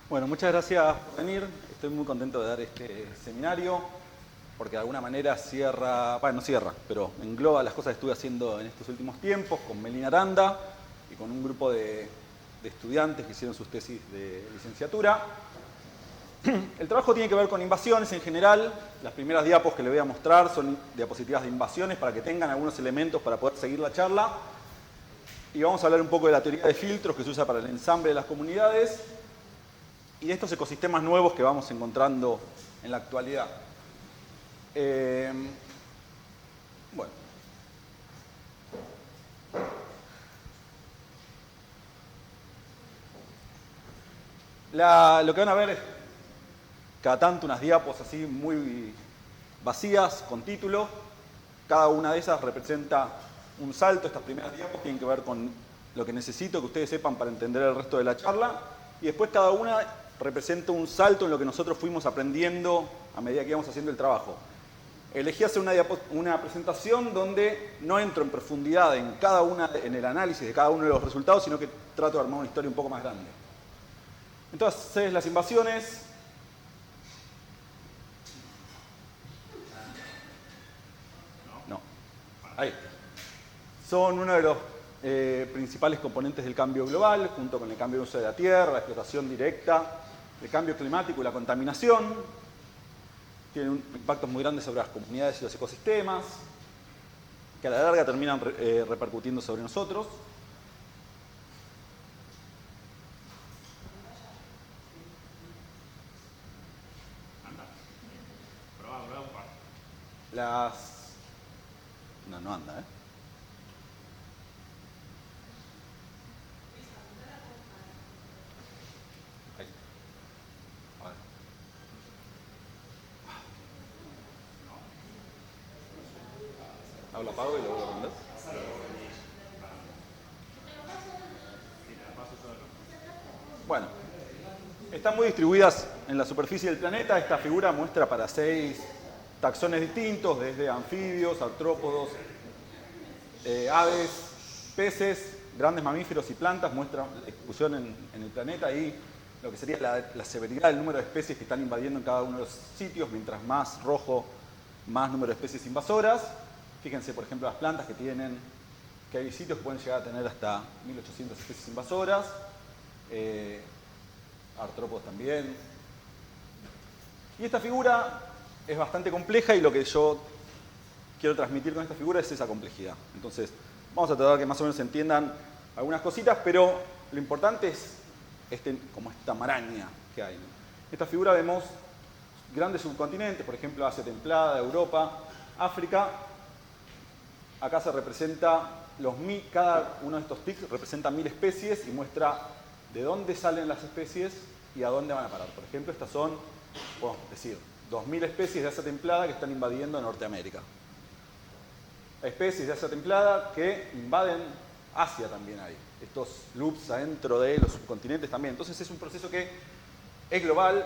Bueno, muchas gracias por venir. Estoy muy contento de dar este seminario porque de alguna manera cierra, bueno, no cierra, pero engloba las cosas que estuve haciendo en estos últimos tiempos con Melina Aranda y con un grupo de estudiantes que hicieron sus tesis de licenciatura. El trabajo tiene que ver con invasiones en general. Las primeras diapos que les voy a mostrar son diapositivas de invasiones para que tengan algunos elementos para poder seguir la charla. Y vamos a hablar un poco de la teoría de filtros que se usa para el ensamble de las comunidades y de estos ecosistemas nuevos que vamos encontrando en la actualidad. Bueno. Lo que van a ver es cada tanto unas diapos así muy vacías, con título. Cada una de esas representa un salto. Estas primeras diapos tienen que ver con lo que necesito que ustedes sepan para entender el resto de la charla. Y después cada una representa un salto en lo que nosotros fuimos aprendiendo a medida que íbamos haciendo el trabajo. Elegí hacer una presentación donde no entro en profundidad en el análisis de cada uno de los resultados, sino que trato de armar una historia un poco más grande. Entonces, las invasiones ahí son uno de los principales componentes del cambio global, junto con el cambio de uso de la tierra, la explotación directa, el cambio climático y la contaminación. Tienen impactos muy grandes sobre las comunidades y los ecosistemas, que a la larga terminan repercutiendo sobre nosotros. No anda, ¿eh? Ahí. Vale. Hablo apago y lo vuelvo a prender. Bueno, están muy distribuidas en la superficie del planeta. Esta figura muestra para 6 taxones distintos, desde anfibios, artrópodos, aves, peces, grandes mamíferos y plantas. Muestra la distribución en el planeta y lo que sería la severidad del número de especies que están invadiendo en cada uno de los sitios. Mientras más rojo, más número de especies invasoras. Fíjense, por ejemplo, las plantas que hay sitios que pueden llegar a tener hasta 1800 especies invasoras. Artrópodos también. Y esta figura es bastante compleja y lo que yo quiero transmitir con esta figura es esa complejidad. Entonces, vamos a tratar que más o menos se entiendan algunas cositas, pero lo importante es como esta maraña que hay. En esta figura vemos grandes subcontinentes, por ejemplo, Asia templada, Europa, África. Acá se representa cada uno de estos tics representa 1000 especies y muestra de dónde salen las especies y a dónde van a parar. Por ejemplo, estas son, podemos decir, 2000 especies de Asia templada que están invadiendo Norteamérica. Hay especies de Asia templada que invaden Asia también hay. Estos loops adentro de los subcontinentes también. Entonces es un proceso que es global,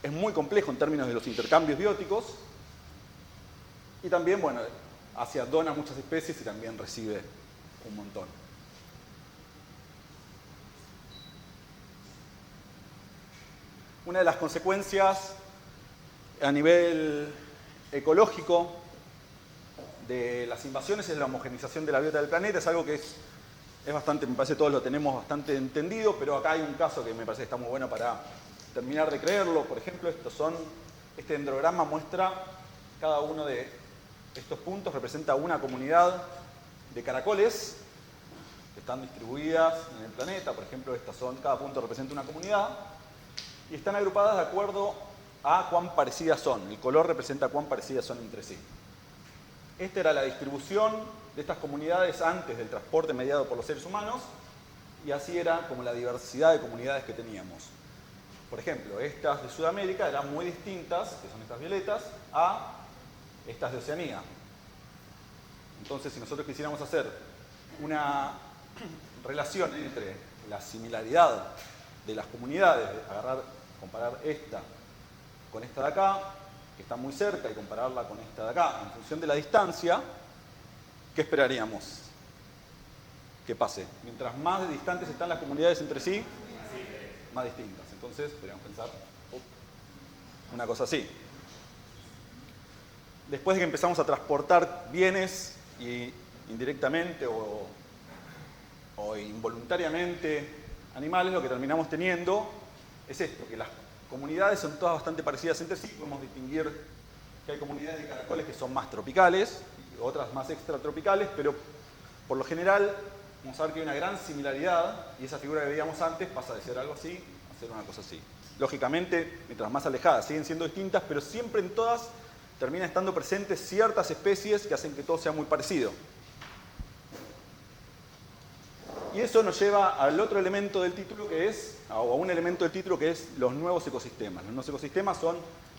es muy complejo en términos de los intercambios bióticos y también, bueno, Asia dona muchas especies y también recibe un montón. Una de las consecuencias a nivel ecológico de las invasiones es la homogeneización de la biota del planeta. Es algo que es bastante, me parece que todos lo tenemos bastante entendido, pero acá hay un caso que me parece que está muy bueno para terminar de creerlo. Por ejemplo, este dendrograma muestra cada uno de estos puntos, representa una comunidad de caracoles que están distribuidas en el planeta. Por ejemplo, cada punto representa una comunidad y están agrupadas de acuerdo a cuán parecidas son. El color representa cuán parecidas son entre sí. Esta era la distribución de estas comunidades antes del transporte mediado por los seres humanos y así era como la diversidad de comunidades que teníamos. Por ejemplo, estas de Sudamérica eran muy distintas, que son estas violetas, a estas de Oceanía. Entonces, si nosotros quisiéramos hacer una relación entre la similaridad de las comunidades, comparar esta con esta de acá, que está muy cerca, y compararla con esta de acá, en función de la distancia, ¿qué esperaríamos que pase? Mientras más distantes están las comunidades entre sí, más distintas. Entonces, podríamos pensar una cosa así. Después de que empezamos a transportar bienes y indirectamente o involuntariamente animales, lo que terminamos teniendo es esto, que las comunidades son todas bastante parecidas entre sí. Podemos distinguir que hay comunidades de caracoles que son más tropicales, otras más extratropicales, pero por lo general vamos a ver que hay una gran similaridad y esa figura que veíamos antes pasa de ser algo así a ser una cosa así. Lógicamente, mientras más alejadas, siguen siendo distintas, pero siempre en todas terminan estando presentes ciertas especies que hacen que todo sea muy parecido. Y eso nos lleva al otro elemento del título que es, o a un elemento del título que es los nuevos ecosistemas. Los nuevos ecosistemas son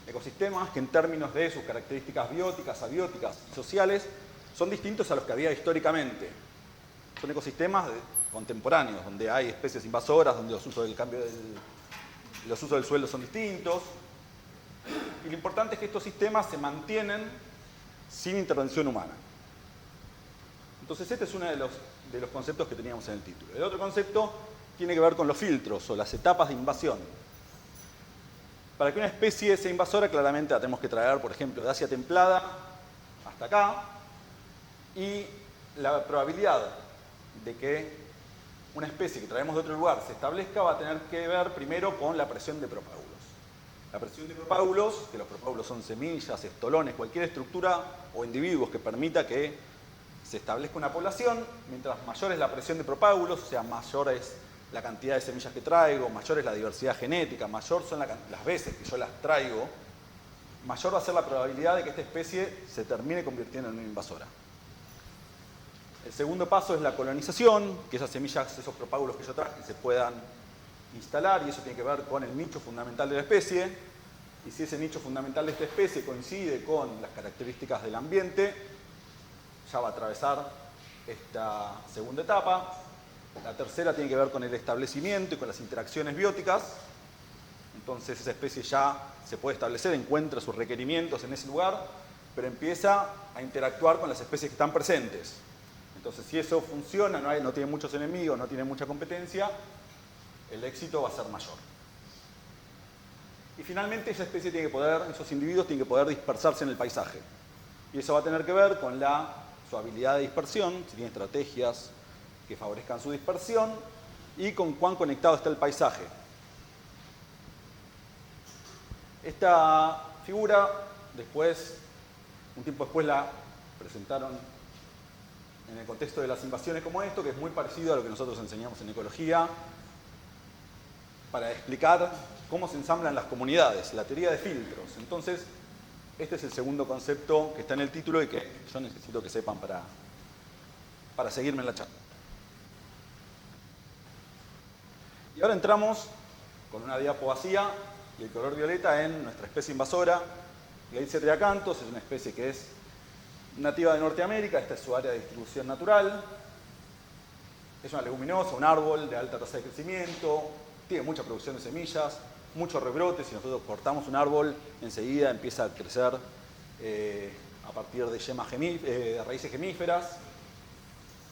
ecosistemas que en términos de sus características bióticas, abióticas y sociales son distintos a los que había históricamente. Son ecosistemas contemporáneos, donde hay especies invasoras, donde los usos del suelo son distintos. Y lo importante es que estos sistemas se mantienen sin intervención humana. Entonces este es uno de los conceptos que teníamos en el título. El otro concepto tiene que ver con los filtros o las etapas de invasión. Para que una especie sea invasora, claramente la tenemos que traer, por ejemplo, de Asia templada hasta acá. Y la probabilidad de que una especie que traemos de otro lugar se establezca va a tener que ver primero con la presión de propágulos. La presión de propágulos, que los propágulos son semillas, estolones, cualquier estructura o individuos que permita que se establezca una población, mientras mayor es la presión de propágulos, o sea, mayor es la cantidad de semillas que traigo, mayor es la diversidad genética, mayor son las veces que yo las traigo, mayor va a ser la probabilidad de que esta especie se termine convirtiendo en una invasora. El segundo paso es la colonización, que esas semillas, esos propágulos que yo traje se puedan instalar, y eso tiene que ver con el nicho fundamental de la especie. Y si ese nicho fundamental de esta especie coincide con las características del ambiente, ya va a atravesar esta segunda etapa. La tercera tiene que ver con el establecimiento y con las interacciones bióticas. Entonces esa especie ya se puede establecer, encuentra sus requerimientos en ese lugar, pero empieza a interactuar con las especies que están presentes. Entonces si eso funciona, no tiene muchos enemigos, no tiene mucha competencia, el éxito va a ser mayor. Y finalmente esa especie tiene que poder, esos individuos tienen que poder dispersarse en el paisaje. Y eso va a tener que ver con su habilidad de dispersión, si tiene estrategias que favorezcan su dispersión, y con cuán conectado está el paisaje. Esta figura, un tiempo después la presentaron en el contexto de las invasiones como esto, que es muy parecido a lo que nosotros enseñamos en ecología, para explicar cómo se ensamblan las comunidades, la teoría de filtros. Entonces, este es el segundo concepto que está en el título y que yo necesito que sepan para seguirme en la charla. Y ahora entramos con una diapo vacía y el color violeta en nuestra especie invasora, Gleiceria acanthus. Es una especie que es nativa de Norteamérica, esta es su área de distribución natural. Es una leguminosa, un árbol de alta tasa de crecimiento, tiene mucha producción de semillas, muchos rebrotes. Si nosotros cortamos un árbol, enseguida empieza a crecer a partir de raíces gemíferas.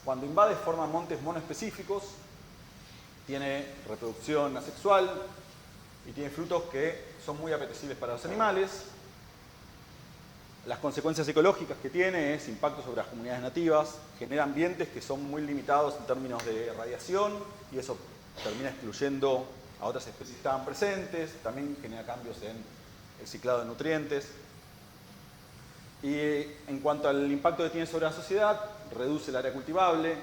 Cuando invade forma montes monoespecíficos, tiene reproducción asexual y tiene frutos que son muy apetecibles para los animales. Las consecuencias ecológicas que tiene es impacto sobre las comunidades nativas, genera ambientes que son muy limitados en términos de radiación y eso termina excluyendo a otras especies que estaban presentes, también genera cambios en el ciclado de nutrientes. Y en cuanto al impacto que tiene sobre la sociedad, reduce el área cultivable,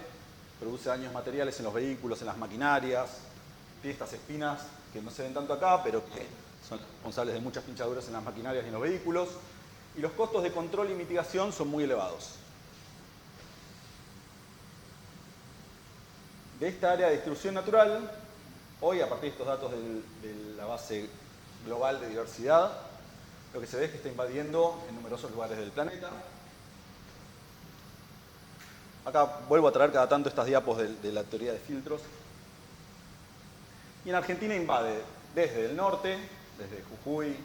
produce daños materiales en los vehículos, en las maquinarias, tiene estas espinas que no se ven tanto acá, pero que son responsables de muchas pinchaduras en las maquinarias y en los vehículos, y los costos de control y mitigación son muy elevados. De esta área de distribución natural, hoy, a partir de estos datos de la base global de diversidad, lo que se ve es que está invadiendo en numerosos lugares del planeta. Acá vuelvo a traer cada tanto estas diapos de la teoría de filtros. Y en Argentina invade desde el norte, desde Jujuy,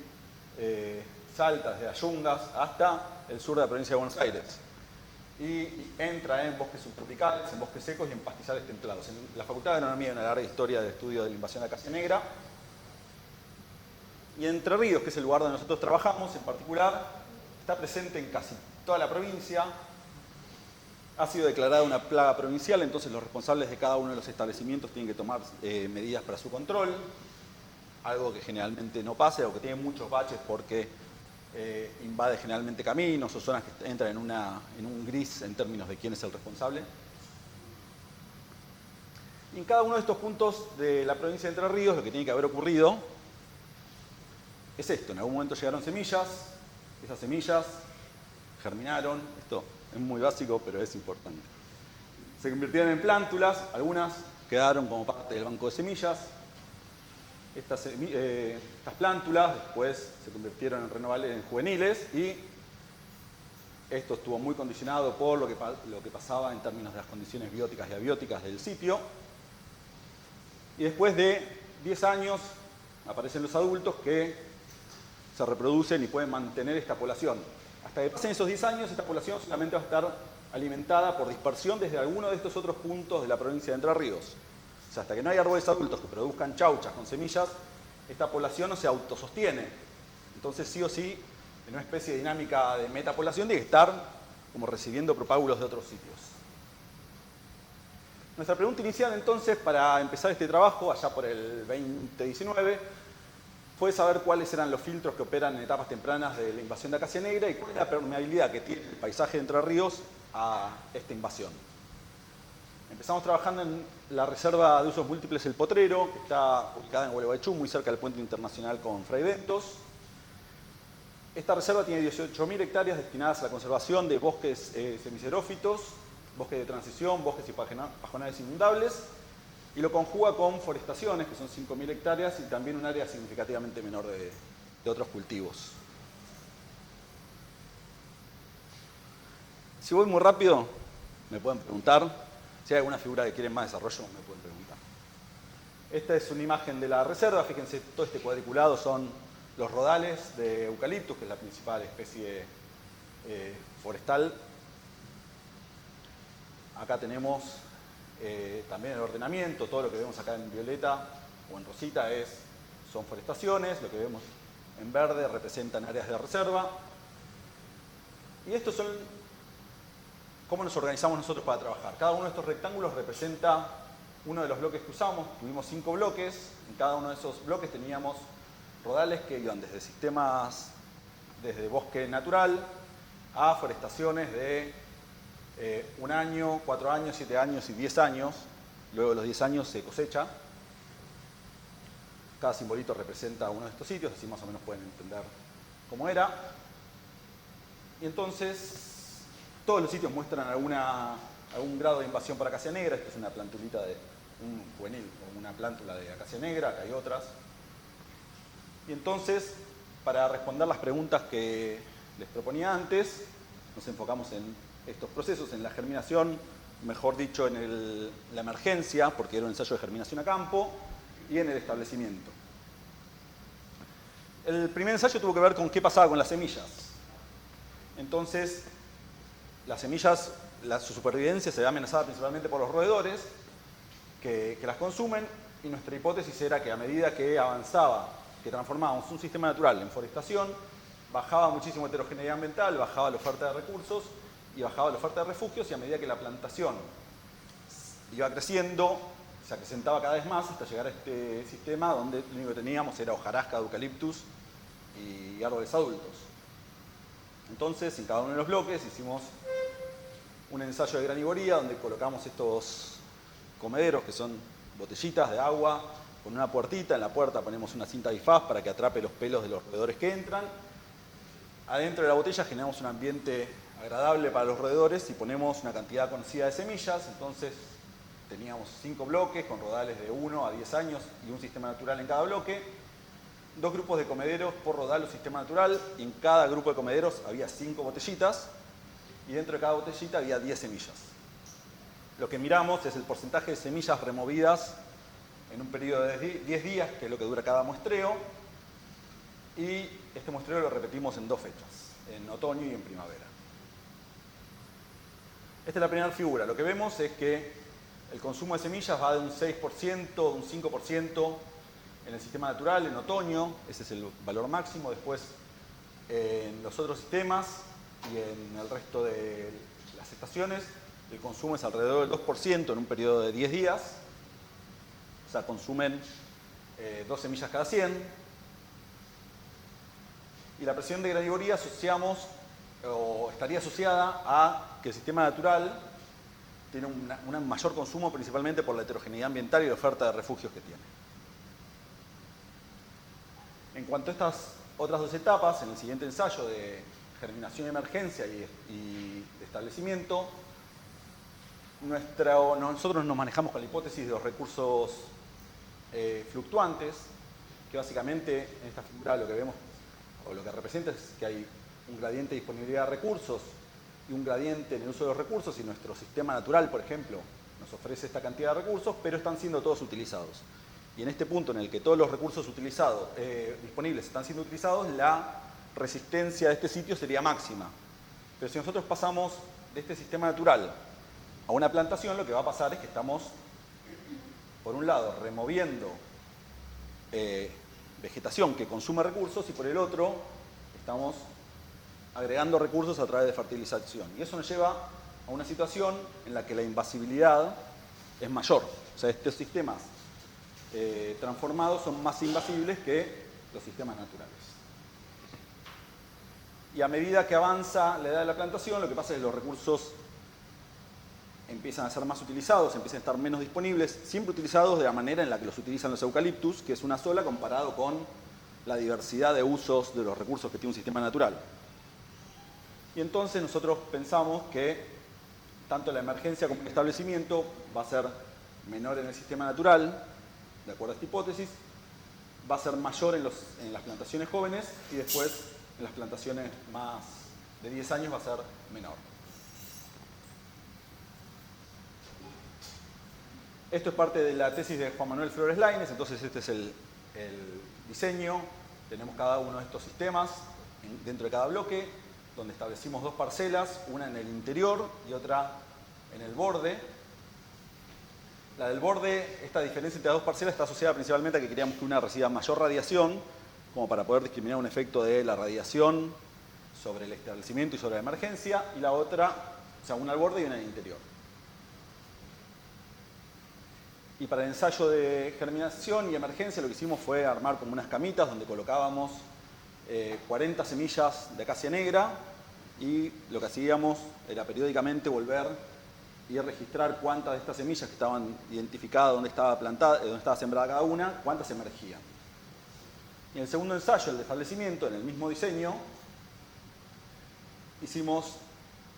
Salta, desde las Yungas, hasta el sur de la provincia de Buenos Aires. Y entra en bosques subtropicales, en bosques secos y en pastizales templados. En la Facultad de Agronomía hay una larga historia de estudio de la invasión de acacia negra, Y Entre Ríos, que es el lugar donde nosotros trabajamos en particular, está presente en casi toda la provincia. Ha sido declarada una plaga provincial, entonces los responsables de cada uno de los establecimientos tienen que tomar medidas para su control, algo que generalmente no pasa, o que tiene muchos baches porque invade generalmente caminos o zonas que entran en un gris en términos de quién es el responsable. Y en cada uno de estos puntos de la provincia de Entre Ríos, lo que tiene que haber ocurrido es esto. En algún momento llegaron semillas, esas semillas germinaron, esto es muy básico, pero es importante. Se convirtieron en plántulas, algunas quedaron como parte del banco de semillas. Estas plántulas después se convirtieron en juveniles y esto estuvo muy condicionado por lo que pasaba en términos de las condiciones bióticas y abióticas del sitio. Y después de 10 años aparecen los adultos que se reproducen y pueden mantener esta población. Hasta que pasen esos 10 años, esta población solamente va a estar alimentada por dispersión desde alguno de estos otros puntos de la provincia de Entre Ríos. O sea, hasta que no haya árboles adultos que produzcan chauchas con semillas, esta población no se autosostiene. Entonces, sí o sí, en una especie de dinámica de metapoblación tiene que estar como recibiendo propágulos de otros sitios. Nuestra pregunta inicial, entonces, para empezar este trabajo, allá por el 2019, fue saber cuáles eran los filtros que operan en etapas tempranas de la invasión de acacia negra y cuál es la permeabilidad que tiene el paisaje de Entre Ríos a esta invasión. Empezamos trabajando en la reserva de usos múltiples El Potrero, que está ubicada en Gualeguaychú, muy cerca del puente internacional con Fray Bentos. Esta reserva tiene 18.000 hectáreas destinadas a la conservación de bosques semicerófitos, bosques de transición, bosques y pajonales inundables, y lo conjuga con forestaciones, que son 5.000 hectáreas, y también un área significativamente menor de otros cultivos. Si voy muy rápido, me pueden preguntar. Si hay alguna figura que quieren más desarrollo, me pueden preguntar. Esta es una imagen de la reserva. Fíjense, todo este cuadriculado son los rodales de eucaliptus, que es la principal especie forestal. Acá tenemos también el ordenamiento. Todo lo que vemos acá en violeta o en rosita son forestaciones. Lo que vemos en verde representan áreas de reserva. Y estos son cómo nos organizamos nosotros para trabajar. Cada uno de estos rectángulos representa uno de los bloques que usamos. Tuvimos 5 bloques. En cada uno de esos bloques teníamos rodales que iban desde bosque natural a forestaciones de 1 año, 4 años, 7 años y 10 años. Luego de los 10 años se cosecha. Cada simbolito representa uno de estos sitios, así más o menos pueden entender cómo era. Y entonces todos los sitios muestran algún grado de invasión por acacia negra. Esta es una plantulita de un juvenil o una plántula de acacia negra, acá hay otras. Y entonces, para responder las preguntas que les proponía antes, nos enfocamos en estos procesos, en la germinación, mejor dicho, en la emergencia, porque era un ensayo de germinación a campo, y en el establecimiento. El primer ensayo tuvo que ver con qué pasaba con las semillas. Entonces, las semillas, su supervivencia se ve amenazada principalmente por los roedores que las consumen, y nuestra hipótesis era que a medida que avanzaba, que transformábamos un sistema natural en forestación, bajaba muchísimo la heterogeneidad ambiental, bajaba la oferta de recursos y bajaba la oferta de refugios, y a medida que la plantación iba creciendo, se acrecentaba cada vez más hasta llegar a este sistema donde lo único que teníamos era hojarasca de eucaliptus y árboles adultos. Entonces, en cada uno de los bloques hicimos un ensayo de granivoría donde colocamos estos comederos, que son botellitas de agua con una puertita. En la puerta ponemos una cinta bifaz para que atrape los pelos de los roedores que entran. Adentro de la botella generamos un ambiente agradable para los roedores y ponemos una cantidad conocida de semillas. Entonces teníamos 5 bloques con rodales de 1 a 10 años y un sistema natural en cada bloque. 2 grupos de comederos por rodal o sistema natural, y en cada grupo de comederos había 5 botellitas, y dentro de cada botellita había 10 semillas. Lo que miramos es el porcentaje de semillas removidas en un periodo de 10 días, que es lo que dura cada muestreo, y este muestreo lo repetimos en 2 fechas, en otoño y en primavera. Esta es la primera figura. Lo que vemos es que el consumo de semillas va de un 6%, un 5%, en el sistema natural, en otoño, ese es el valor máximo. Después, en los otros sistemas y en el resto de las estaciones, el consumo es alrededor del 2% en un periodo de 10 días. O sea, consumen 2 semillas cada 100. Y la presión de granivoría asociamos, o estaría asociada a que el sistema natural tiene un mayor consumo principalmente por la heterogeneidad ambiental y la oferta de refugios que tiene. En cuanto a estas otras dos etapas, en el siguiente ensayo de germinación y emergencia y de establecimiento, nosotros nos manejamos con la hipótesis de los recursos fluctuantes, que básicamente en esta figura lo que vemos, o lo que representa es que hay un gradiente de disponibilidad de recursos y un gradiente en el uso de los recursos, y nuestro sistema natural, por ejemplo, nos ofrece esta cantidad de recursos, pero están siendo todos utilizados. Y en este punto en el que todos los recursos disponibles están siendo utilizados, la resistencia de este sitio sería máxima. Pero si nosotros pasamos de este sistema natural a una plantación, lo que va a pasar es que estamos, por un lado, removiendo vegetación que consume recursos, y por el otro, estamos agregando recursos a través de fertilización. Y eso nos lleva a una situación en la que la invasibilidad es mayor. O sea, estos sistemas transformados son más invasibles que los sistemas naturales. Y a medida que avanza la edad de la plantación, lo que pasa es que los recursos empiezan a ser más utilizados, empiezan a estar menos disponibles, siempre utilizados de la manera en la que los utilizan los eucaliptus, que es una sola comparado con la diversidad de usos de los recursos que tiene un sistema natural. Y entonces nosotros pensamos que tanto la emergencia como el establecimiento va a ser menor en el sistema natural, de acuerdo a esta hipótesis, va a ser mayor en las plantaciones jóvenes, y después en las plantaciones más de 10 años va a ser menor. Esto es parte de la tesis de Juan Manuel Flores Laínez. Entonces este es el diseño. Tenemos cada uno de estos sistemas dentro de cada bloque, donde establecimos dos parcelas, una en el interior y otra en el borde. La del borde, esta diferencia entre las dos parcelas está asociada principalmente a que queríamos que una reciba mayor radiación, como para poder discriminar un efecto de la radiación sobre el establecimiento y sobre la emergencia, y la otra, o sea, una al borde y una en el interior. Y para el ensayo de germinación y emergencia lo que hicimos fue armar como unas camitas donde colocábamos 40 semillas de acacia negra, y lo que hacíamos era periódicamente volver y registrar cuántas de estas semillas que estaban identificadas, dónde estaba plantada, dónde estaba sembrada cada una, cuántas emergían. Y en el segundo ensayo, el de establecimiento, en el mismo diseño, hicimos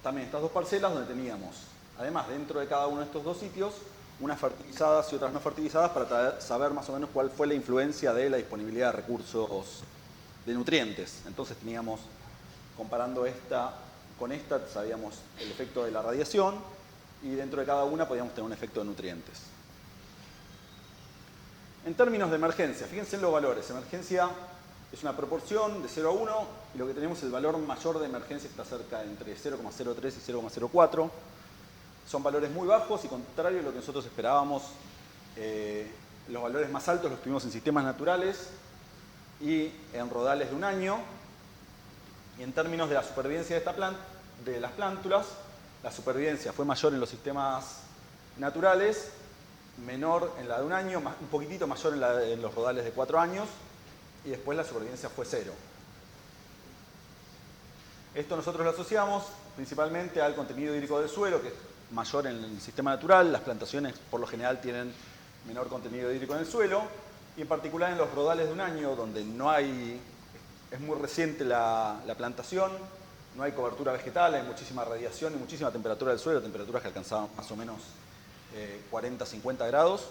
también estas dos parcelas donde teníamos, además dentro de cada uno de estos dos sitios, unas fertilizadas y otras no fertilizadas, para saber más o menos cuál fue la influencia de la disponibilidad de recursos de nutrientes. Entonces teníamos, comparando esta con esta, sabíamos el efecto de la radiación, y dentro de cada una podíamos tener un efecto de nutrientes. En términos de emergencia, fíjense en los valores. Emergencia es una proporción de 0 a 1, y lo que tenemos es el valor mayor de emergencia, está cerca entre 0,03 y 0,04. Son valores muy bajos, y contrario a lo que nosotros esperábamos, los valores más altos los tuvimos en sistemas naturales y en rodales de un año. Y en términos de la supervivencia de las plántulas, la supervivencia fue mayor en los sistemas naturales, menor en la de un año, un poquitito mayor en los rodales de 4 años, y después la supervivencia fue 0. Esto nosotros lo asociamos principalmente al contenido hídrico del suelo, que es mayor en el sistema natural. Las plantaciones por lo general tienen menor contenido hídrico en el suelo, y en particular en los rodales de un año, donde es muy reciente la plantación, no hay cobertura vegetal, hay muchísima radiación y muchísima temperatura del suelo, temperaturas que alcanzaban más o menos 40-50 grados,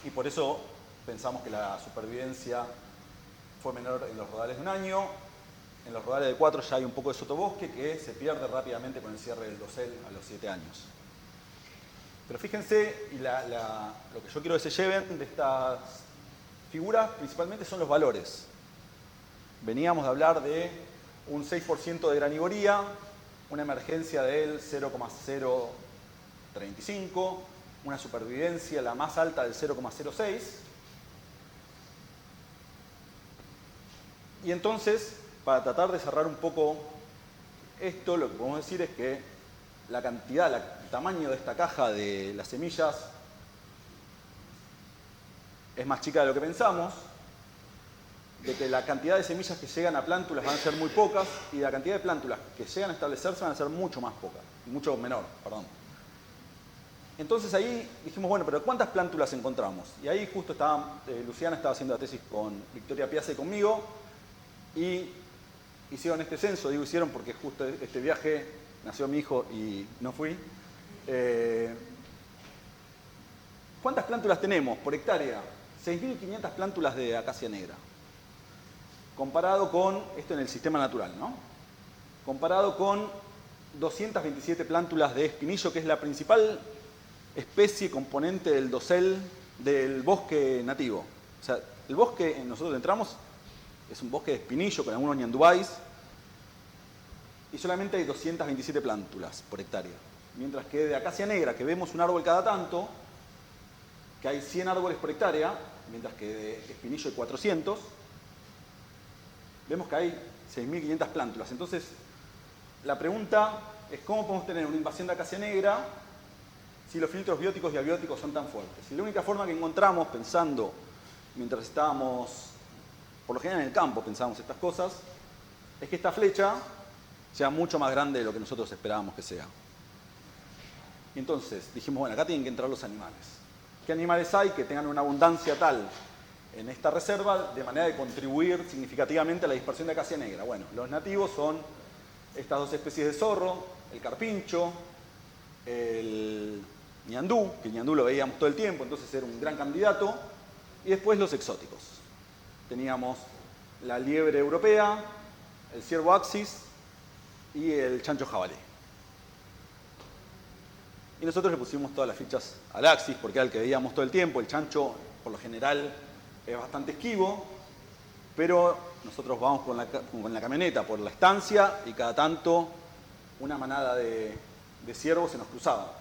y por eso pensamos que la supervivencia fue menor en los rodales de un año. En los rodales de 4 ya hay un poco de sotobosque que se pierde rápidamente con el cierre del dosel a los 7 años. Pero fíjense, y lo que yo quiero que se lleven de estas figuras principalmente son los valores. Veníamos de hablar de un 6% de granivoría, una emergencia del 0,035, una supervivencia la más alta del 0,06, Y entonces, para tratar de cerrar un poco esto, lo que podemos decir es que la cantidad, el tamaño de esta caja de las semillas es más chica de lo que pensamos, de que la cantidad de semillas que llegan a plántulas van a ser muy pocas y la cantidad de plántulas que llegan a establecerse van a ser mucho más pocas, mucho menor, perdón. Entonces ahí dijimos, bueno, pero ¿cuántas plántulas encontramos? Y ahí justo estaba, Luciana estaba haciendo la tesis con Victoria Piazza y conmigo y hicieron este censo, digo hicieron porque justo este viaje nació mi hijo y no fui. ¿Cuántas plántulas tenemos por hectárea? 6.500 plántulas de acacia negra. Comparado con, esto en el sistema natural, ¿no? Comparado con 227 plántulas de espinillo, que es la principal especie componente del dosel del bosque nativo. O sea, el bosque en nosotros entramos es un bosque de espinillo con algunos ñandubáis y solamente hay 227 plántulas por hectárea. Mientras que de acacia negra, que vemos un árbol cada tanto, que hay 100 árboles por hectárea, mientras que de espinillo hay 400, vemos que hay 6.500 plántulas. Entonces, la pregunta es cómo podemos tener una invasión de acacia negra si los filtros bióticos y abióticos son tan fuertes. Y la única forma que encontramos, pensando, mientras estábamos, por lo general en el campo pensamos estas cosas, es que esta flecha sea mucho más grande de lo que nosotros esperábamos que sea. Y entonces dijimos, bueno, acá tienen que entrar los animales. ¿Qué animales hay que tengan una abundancia tal en esta reserva de manera de contribuir significativamente a la dispersión de acacia negra? Bueno, los nativos son estas dos especies de zorro, el carpincho, el ñandú, que el ñandú lo veíamos todo el tiempo, entonces era un gran candidato, y después los exóticos. Teníamos la liebre europea, el ciervo axis y el chancho jabalí. Y nosotros le pusimos todas las fichas al axis porque era el que veíamos todo el tiempo. El chancho, por lo general, es bastante esquivo, pero nosotros vamos con la camioneta por la estancia y cada tanto una manada de ciervos se nos cruzaba.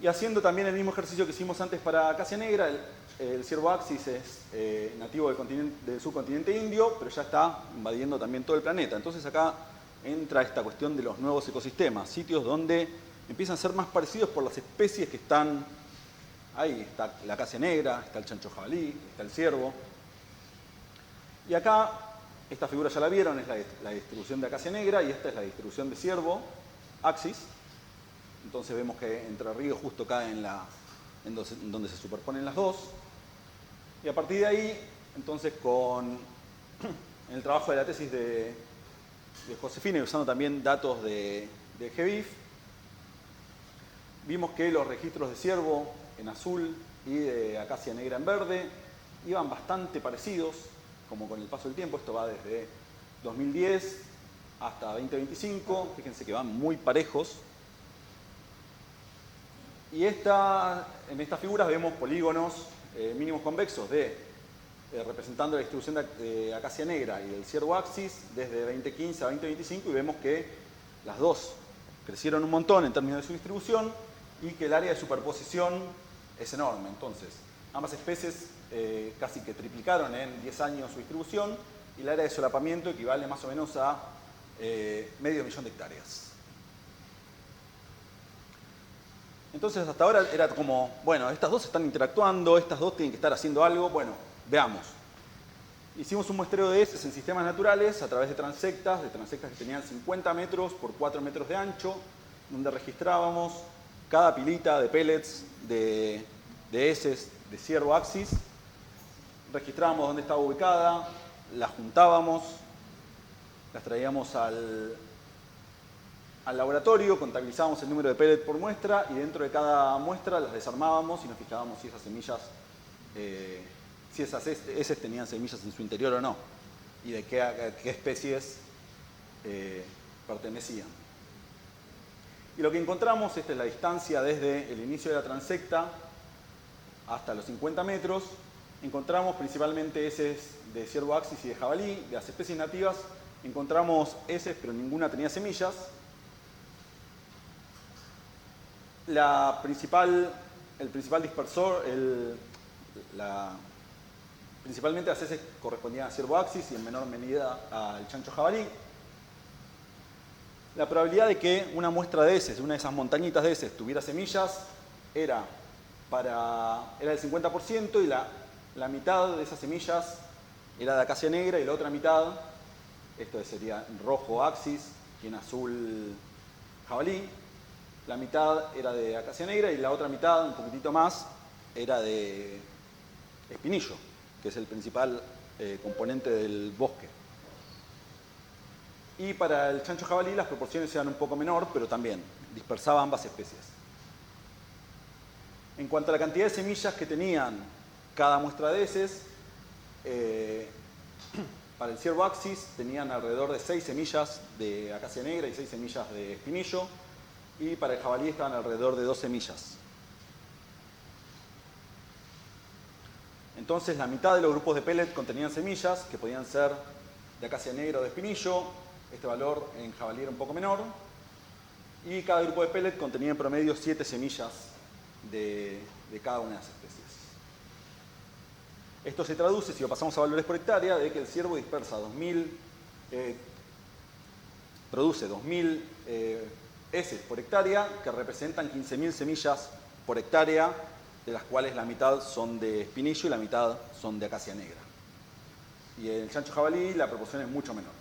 Y haciendo también el mismo ejercicio que hicimos antes para acacia negra, el ciervo axis es nativo del subcontinente indio, pero ya está invadiendo también todo el planeta. Entonces acá entra esta cuestión de los nuevos ecosistemas, sitios donde empiezan a ser más parecidos por las especies que están ahí. Está la acacia negra, está el chancho jabalí, está el ciervo. Y acá, esta figura ya la vieron, es la distribución de acacia negra y esta es la distribución de ciervo, axis. Entonces vemos que Entre Ríos justo cae en donde se superponen las dos. Y a partir de ahí, entonces en el trabajo de la tesis de Josefina y usando también datos de GBIF, vimos que los registros de ciervo en azul y de acacia negra en verde iban bastante parecidos, como con el paso del tiempo. Esto va desde 2010 hasta 2025, fíjense que van muy parejos. Y en estas figuras vemos polígonos mínimos convexos representando la distribución de acacia negra y del ciervo axis desde 2015 a 2025 y vemos que las dos crecieron un montón en términos de su distribución y que el área de superposición es enorme. Entonces, ambas especies casi que triplicaron en 10 años su distribución y el área de solapamiento equivale más o menos a medio millón de hectáreas. Entonces hasta ahora era como, bueno, estas dos están interactuando, estas dos tienen que estar haciendo algo, bueno, veamos. Hicimos un muestreo de heces en sistemas naturales a través de transectas que tenían 50 metros por 4 metros de ancho, donde registrábamos cada pilita de pellets de heces de ciervo axis, registrábamos dónde estaba ubicada, las juntábamos, las traíamos al laboratorio, contabilizábamos el número de pellets por muestra y dentro de cada muestra las desarmábamos y nos fijábamos si esas semillas, si esas heces tenían semillas en su interior o no y de qué especies pertenecían. Y lo que encontramos, esta es la distancia desde el inicio de la transecta hasta los 50 metros, encontramos principalmente heces de ciervo axis y de jabalí. De las especies nativas encontramos heces, pero ninguna tenía semillas. El principal dispersor, la Principalmente las heces correspondían a ciervo axis y en menor medida al chancho jabalí. La probabilidad de que una muestra de heces, una de esas montañitas de heces, tuviera semillas era del 50% y la mitad de esas semillas era de acacia negra y la otra mitad, esto sería en rojo axis y en azul jabalí, la mitad era de acacia negra y la otra mitad, un poquitito más, era de espinillo, que es el principal componente del bosque. Y para el chancho jabalí las proporciones eran un poco menor, pero también dispersaba ambas especies. En cuanto a la cantidad de semillas que tenían cada muestra de heces, para el ciervo axis tenían alrededor de 6 semillas de acacia negra y 6 semillas de espinillo, y para el jabalí estaban alrededor de 2 semillas. Entonces la mitad de los grupos de pellet contenían semillas, que podían ser de acacia negra o de espinillo. Este valor en jabalí era un poco menor. Y cada grupo de pellet contenía en promedio 7 semillas de cada una de las especies. Esto se traduce, si lo pasamos a valores por hectárea, de que el ciervo dispersa produce 2.000 heces por hectárea, que representan 15.000 semillas por hectárea, de las cuales la mitad son de espinillo y la mitad son de acacia negra. Y en el chancho jabalí la proporción es mucho menor.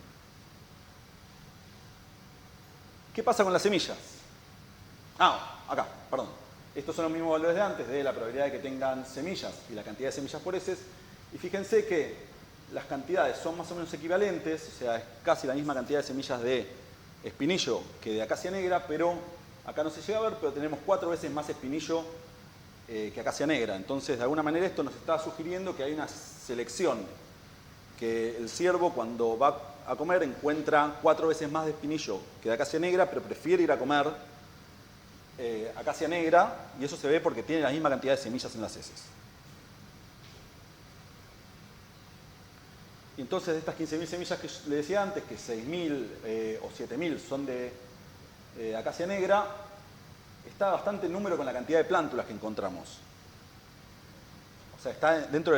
¿Qué pasa con las semillas? Acá, perdón. Estos son los mismos valores de antes, de la probabilidad de que tengan semillas y la cantidad de semillas por heces. Y fíjense que las cantidades son más o menos equivalentes, o sea, es casi la misma cantidad de semillas de espinillo que de acacia negra, pero acá no se llega a ver, pero tenemos 4 veces más espinillo que acacia negra. Entonces, de alguna manera esto nos está sugiriendo que hay una selección, que el ciervo cuando va a comer encuentra 4 veces más de espinillo que de acacia negra, pero prefiere ir a comer acacia negra, y eso se ve porque tiene la misma cantidad de semillas en las heces. Y entonces de estas 15.000 semillas que le decía antes, que 6.000 o 7.000 son de acacia negra, está bastante en número con la cantidad de plántulas que encontramos. O sea, está dentro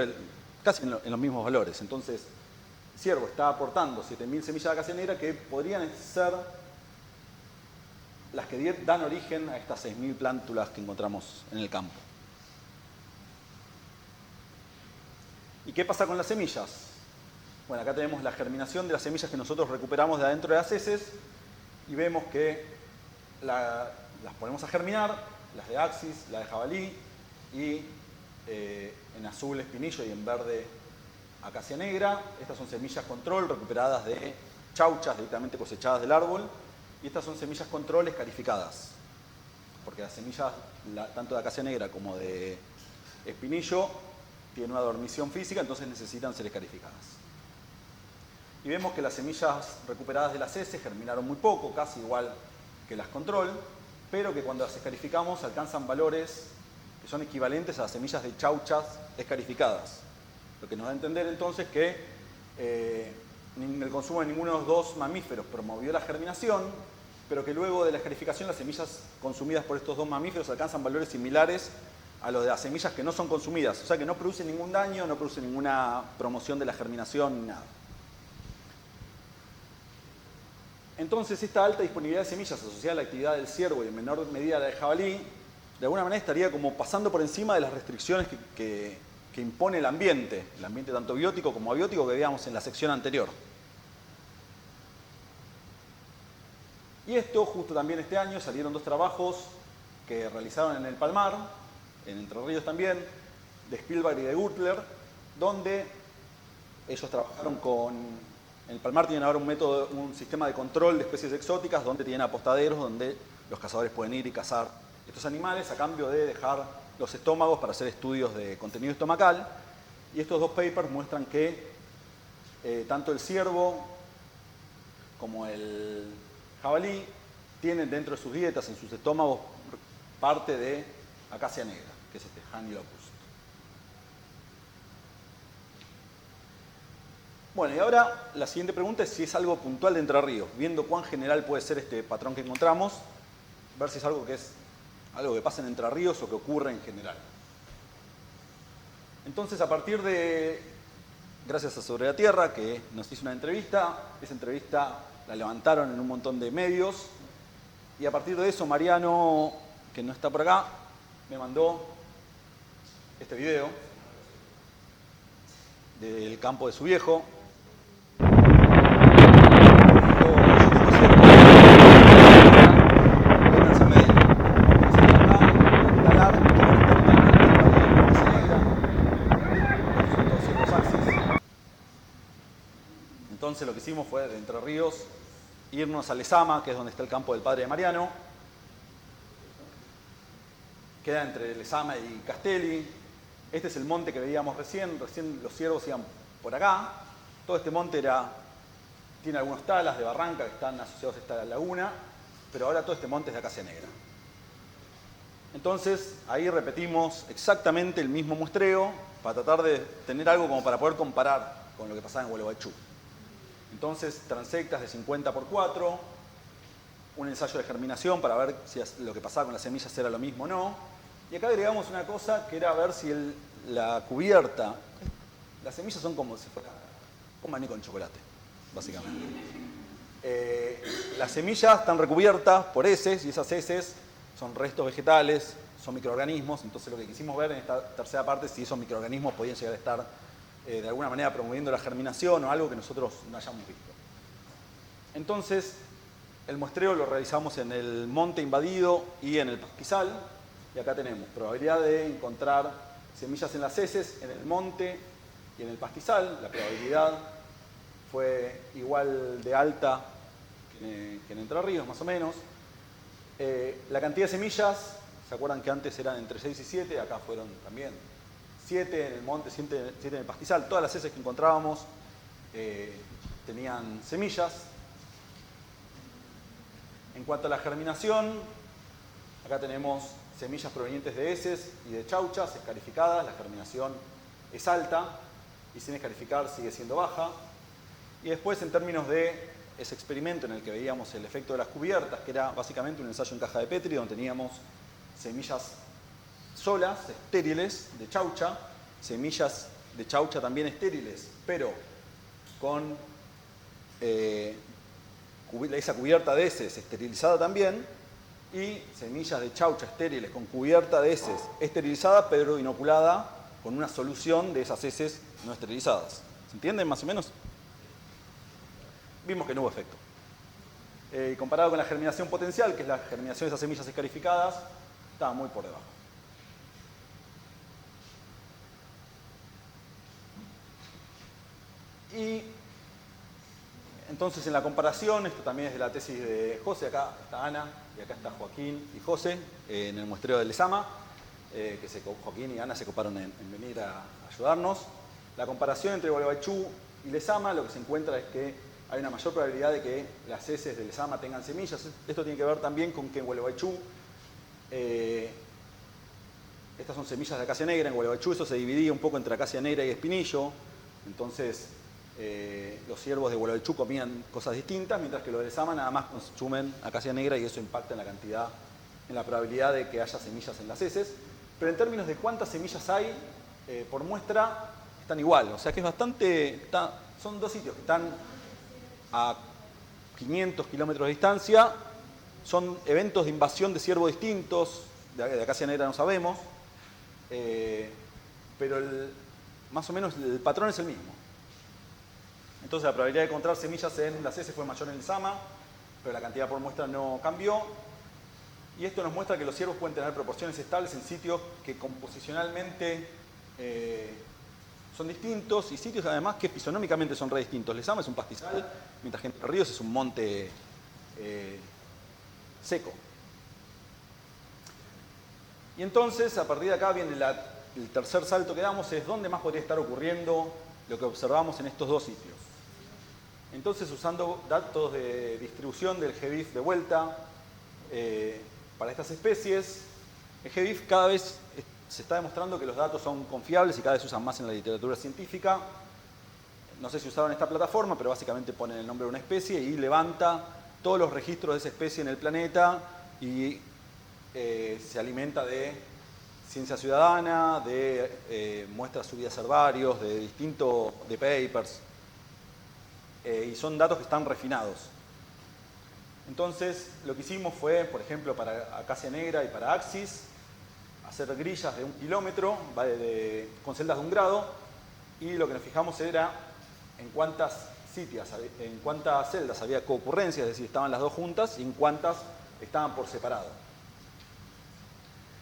casi en los mismos valores. Entonces, el ciervo está aportando 7.000 semillas de acacia negra que podrían ser las que dan origen a estas 6.000 plántulas que encontramos en el campo. ¿Y qué pasa con las semillas? Bueno, acá tenemos la germinación de las semillas que nosotros recuperamos de adentro de las heces y vemos que las ponemos a germinar, las de axis, la de jabalí y en azul espinillo y en verde acacia negra. Estas son semillas control recuperadas de chauchas directamente cosechadas del árbol. Y estas son semillas control escarificadas, porque las semillas, tanto de acacia negra como de espinillo, tienen una dormición física, entonces necesitan ser escarificadas. Y vemos que las semillas recuperadas de las heces germinaron muy poco, casi igual que las control, pero que cuando las escarificamos alcanzan valores que son equivalentes a las semillas de chauchas escarificadas. Lo que nos da a entender entonces que el consumo de ninguno de los dos mamíferos promovió la germinación, pero que luego de la escarificación las semillas consumidas por estos dos mamíferos alcanzan valores similares a los de las semillas que no son consumidas. O sea que no producen ningún daño, no producen ninguna promoción de la germinación, ni nada. Entonces esta alta disponibilidad de semillas asociada a la actividad del ciervo y en menor medida a la del jabalí, de alguna manera estaría como pasando por encima de las restricciones que impone el ambiente tanto biótico como abiótico que veíamos en la sección anterior. Y esto, justo también este año, salieron 2 trabajos que realizaron en el Palmar, en Entre Ríos también, de Spielberg y de Gurtler, donde ellos trabajaron en el Palmar tienen ahora un sistema de control de especies exóticas, donde tienen apostaderos, donde los cazadores pueden ir y cazar estos animales a cambio de dejar los estómagos para hacer estudios de contenido estomacal. Y estos 2 papers muestran que tanto el ciervo como el jabalí tienen dentro de sus dietas, en sus estómagos, parte de acacia negra, que es este honey locust. Bueno, y ahora la siguiente pregunta es si es algo puntual de Entre Ríos, viendo cuán general puede ser este patrón que encontramos, ver si es algo que pasa en Entre Ríos o que ocurre en general. Entonces, a partir de gracias a Sobre la Tierra, que nos hizo una entrevista. Esa entrevista la levantaron en un montón de medios. Y a partir de eso, Mariano, que no está por acá, me mandó este video del campo de su viejo. Entonces lo que hicimos fue, de Entre Ríos, irnos a Lezama, que es donde está el campo del padre de Mariano. Queda entre Lezama y Castelli. Este es el monte que veíamos recién los ciervos iban por acá. Todo este monte tiene algunos talas de barranca que están asociados a esta laguna, pero ahora todo este monte es de acacia negra. Entonces ahí repetimos exactamente el mismo muestreo para tratar de tener algo como para poder comparar con lo que pasaba en Gualeguaychú. Entonces, transectas de 50×4, un ensayo de germinación para ver si lo que pasaba con las semillas era lo mismo o no. Y acá agregamos una cosa que era ver si la cubierta, las semillas son como si fuera un maní con chocolate, básicamente. Las semillas están recubiertas por heces, y esas heces son restos vegetales, son microorganismos. Entonces lo que quisimos ver en esta tercera parte es si esos microorganismos podían llegar a estar de alguna manera promoviendo la germinación o algo que nosotros no hayamos visto. Entonces, el muestreo lo realizamos en el monte invadido y en el pastizal. Y acá tenemos probabilidad de encontrar semillas en las heces, en el monte y en el pastizal. La probabilidad fue igual de alta que en Entre Ríos, más o menos. La cantidad de semillas, ¿se acuerdan que antes eran entre 6 y 7? Acá fueron también 7 en el monte, 7 en el pastizal. Todas las heces que encontrábamos tenían semillas. En cuanto a la germinación, acá tenemos semillas provenientes de heces y de chauchas escarificadas. La germinación es alta y sin escarificar sigue siendo baja. Y después, en términos de ese experimento en el que veíamos el efecto de las cubiertas, que era básicamente un ensayo en caja de Petri, donde teníamos semillas solas, estériles, de chaucha, semillas de chaucha también estériles, pero con esa cubierta de heces esterilizada también, y semillas de chaucha estériles con cubierta de heces esterilizada, pero inoculada con una solución de esas heces no esterilizadas. ¿Se entienden más o menos? Vimos que no hubo efecto. Comparado con la germinación potencial, que es la germinación de esas semillas escarificadas, estaba muy por debajo. Y entonces, en la comparación, esto también es de la tesis de José, acá está Ana y acá está Joaquín y José en el muestreo de Lezama, Joaquín y Ana se coparon en venir a ayudarnos. La comparación entre Gualeguaychú y Lezama, lo que se encuentra es que hay una mayor probabilidad de que las heces de Lezama tengan semillas. Esto tiene que ver también con que en Gualeguaychú, estas son semillas de acacia negra, en Gualeguaychú eso se dividía un poco entre acacia negra y espinillo, entonces los ciervos de Gualeguaychú comían cosas distintas, mientras que los de Lezama nada más consumen acacia negra y eso impacta en la cantidad, en la probabilidad de que haya semillas en las heces. Pero en términos de cuántas semillas hay por muestra, están igual. O sea que es bastante... son dos sitios que están a 500 kilómetros de distancia. Son eventos de invasión de ciervos distintos. De acacia negra no sabemos. Pero más o menos el patrón es el mismo. Entonces la probabilidad de encontrar semillas en las heces fue mayor en el Lezama, pero la cantidad por muestra no cambió. Y esto nos muestra que los ciervos pueden tener proporciones estables en sitios que composicionalmente son distintos y sitios además que fisonómicamente son re distintos. Lezama es un pastizal, mientras que Entre Ríos es un monte seco. Y entonces, a partir de acá viene el tercer salto que damos, es dónde más podría estar ocurriendo lo que observamos en estos dos sitios. Entonces, usando datos de distribución del GBIF de vuelta para estas especies, el GBIF cada vez se está demostrando que los datos son confiables y cada vez se usan más en la literatura científica. No sé si usaron esta plataforma, pero básicamente ponen el nombre de una especie y levanta todos los registros de esa especie en el planeta y se alimenta de ciencia ciudadana, de muestras subidas a herbarios, de papers, y son datos que están refinados. Entonces, lo que hicimos fue, por ejemplo, para acacia negra y para Axis, hacer grillas de 1 kilómetro con celdas de 1 grado, y lo que nos fijamos era en cuántas celdas había coocurrencias, es decir, estaban las dos juntas, y en cuántas estaban por separado.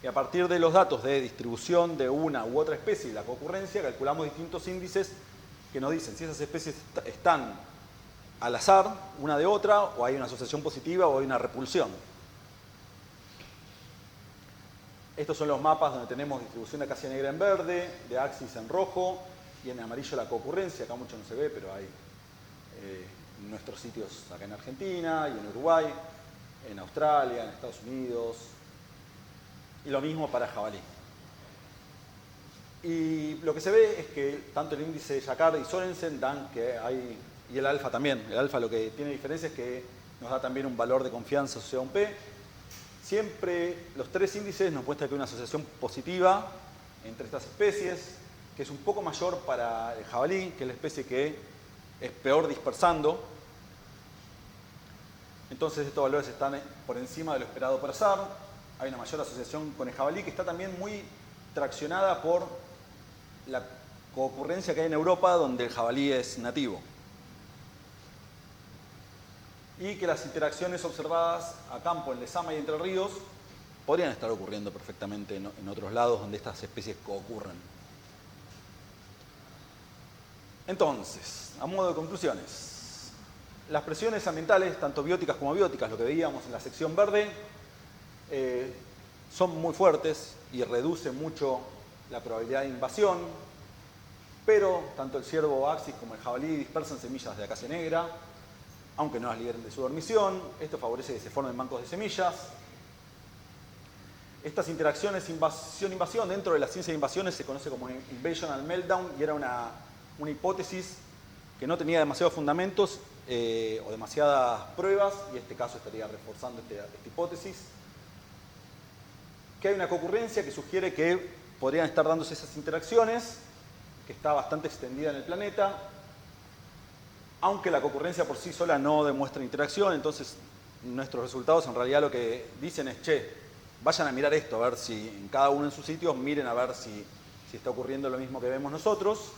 Y a partir de los datos de distribución de una u otra especie y la coocurrencia, calculamos distintos índices que nos dicen si esas especies están al azar una de otra, o hay una asociación positiva o hay una repulsión. Estos son los mapas donde tenemos distribución de acacia negra en verde, de Axis en rojo, y en amarillo la coocurrencia. Acá mucho no se ve, pero hay nuestros sitios acá en Argentina y en Uruguay, en Australia, en Estados Unidos, y lo mismo para jabalí. Y lo que se ve es que tanto el índice de Jacquard y Sorensen dan que hay, y el alfa también, el alfa lo que tiene diferencia es que nos da también un valor de confianza asociado a un P. Siempre los tres índices nos muestran que hay una asociación positiva entre estas especies, que es un poco mayor para el jabalí, que es la especie que es peor dispersando. Entonces estos valores están por encima de lo esperado por azar. Hay una mayor asociación con el jabalí, que está también muy traccionada por la coocurrencia que hay en Europa, donde el jabalí es nativo. Y que las interacciones observadas a campo en Lezama y Entre Ríos podrían estar ocurriendo perfectamente en otros lados donde estas especies coocurren. Entonces, a modo de conclusiones, las presiones ambientales, tanto bióticas como abióticas, lo que veíamos en la sección verde, son muy fuertes y reducen mucho la probabilidad de invasión, pero tanto el ciervo Axis como el jabalí dispersan semillas de acacia negra, aunque no las liberen de su dormición. Esto favorece que se formen bancos de semillas. Estas interacciones invasión-invasión dentro de la ciencia de invasiones se conoce como invasional meltdown, y era una hipótesis que no tenía demasiados fundamentos o demasiadas pruebas, y este caso estaría reforzando esta hipótesis. Que hay una concurrencia que sugiere que podrían estar dándose esas interacciones, que está bastante extendida en el planeta, aunque la concurrencia por sí sola no demuestra interacción. Entonces nuestros resultados en realidad lo que dicen es, che, vayan a mirar esto, a ver si en cada uno en sus sitios, miren a ver si está ocurriendo lo mismo que vemos nosotros.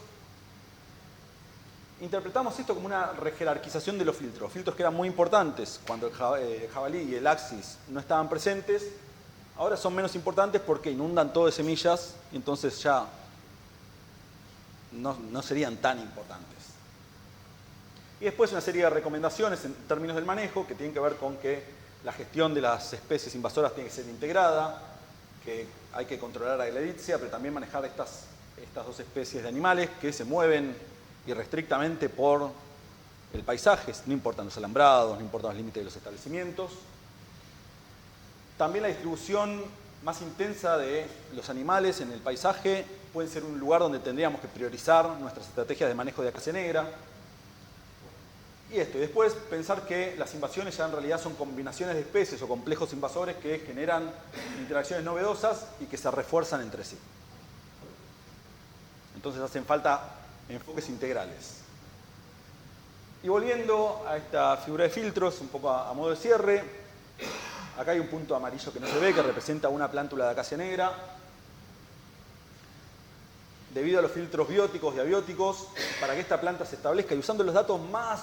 Interpretamos esto como una rejerarquización de los filtros que eran muy importantes cuando el jabalí y el Axis no estaban presentes. Ahora son menos importantes porque inundan todo de semillas y entonces ya no serían tan importantes. Y después una serie de recomendaciones en términos del manejo que tienen que ver con que la gestión de las especies invasoras tiene que ser integrada, que hay que controlar a la Aegleritzia, pero también manejar estas dos especies de animales que se mueven irrestrictamente por el paisaje, no importan los alambrados, no importan los límites de los establecimientos. También la distribución más intensa de los animales en el paisaje puede ser un lugar donde tendríamos que priorizar nuestras estrategias de manejo de acacia negra. Y después pensar que las invasiones ya en realidad son combinaciones de especies o complejos invasores que generan interacciones novedosas y que se refuerzan entre sí. Entonces hacen falta enfoques integrales. Y volviendo a esta figura de filtros, un poco a modo de cierre, acá hay un punto amarillo que no se ve, que representa una plántula de acacia negra. Debido a los filtros bióticos y abióticos, para que esta planta se establezca, y usando los datos más,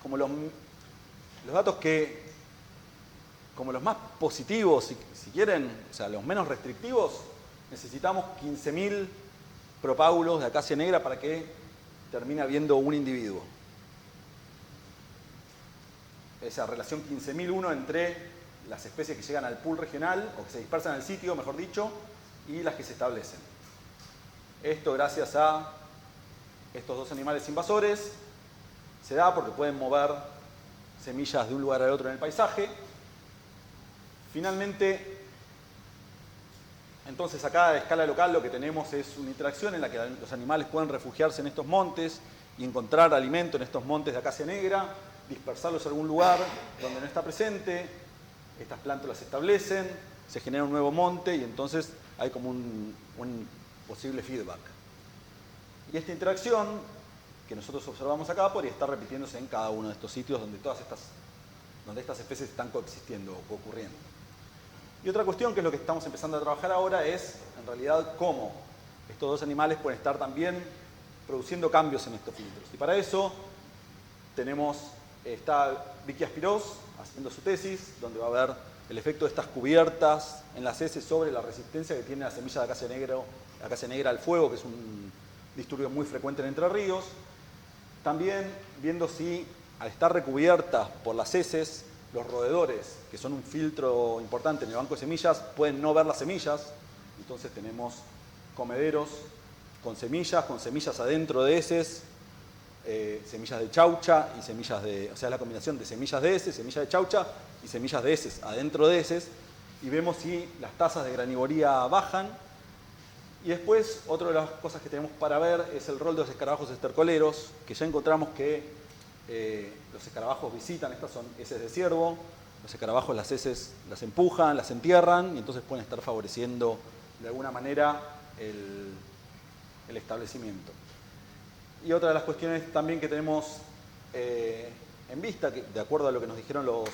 como los datos que, como los más positivos, si quieren, o sea, los menos restrictivos, necesitamos 15.000 propágulos de acacia negra para que termine habiendo un individuo. Esa relación 15.001 entre las especies que llegan al pool regional, o que se dispersan al sitio, mejor dicho, y las que se establecen. Esto gracias a estos dos animales invasores. Se da porque pueden mover semillas de un lugar al otro en el paisaje. Finalmente, entonces acá a escala local lo que tenemos es una interacción en la que los animales pueden refugiarse en estos montes y encontrar alimento en estos montes de acacia negra, dispersarlos a algún lugar donde no está presente. Estas plántulas se establecen, se genera un nuevo monte y entonces hay como un posible feedback. Y esta interacción que nosotros observamos acá podría estar repitiéndose en cada uno de estos sitios donde estas especies están coexistiendo o coocurriendo. Y otra cuestión, que es lo que estamos empezando a trabajar ahora, es en realidad cómo estos dos animales pueden estar también produciendo cambios en estos filtros. Y para eso está Vicky Aspirós haciendo su tesis, donde va a ver el efecto de estas cubiertas en las heces sobre la resistencia que tiene la semilla de acacia negra al fuego, que es un disturbio muy frecuente en Entre Ríos. También viendo si al estar recubiertas por las heces, los roedores, que son un filtro importante en el banco de semillas, pueden no ver las semillas. Entonces tenemos comederos con semillas adentro de heces, semillas de chaucha y semillas de... O sea, la combinación de semillas de heces, semillas de chaucha y semillas de heces adentro de heces. Y vemos si las tasas de granivoría bajan. Y después, otra de las cosas que tenemos para ver es el rol de los escarabajos estercoleros, que ya encontramos que los escarabajos visitan, estas son heces de ciervo, los escarabajos las heces las empujan, las entierran, y entonces pueden estar favoreciendo de alguna manera el establecimiento. Y otra de las cuestiones también que tenemos en vista, que de acuerdo a lo que nos dijeron los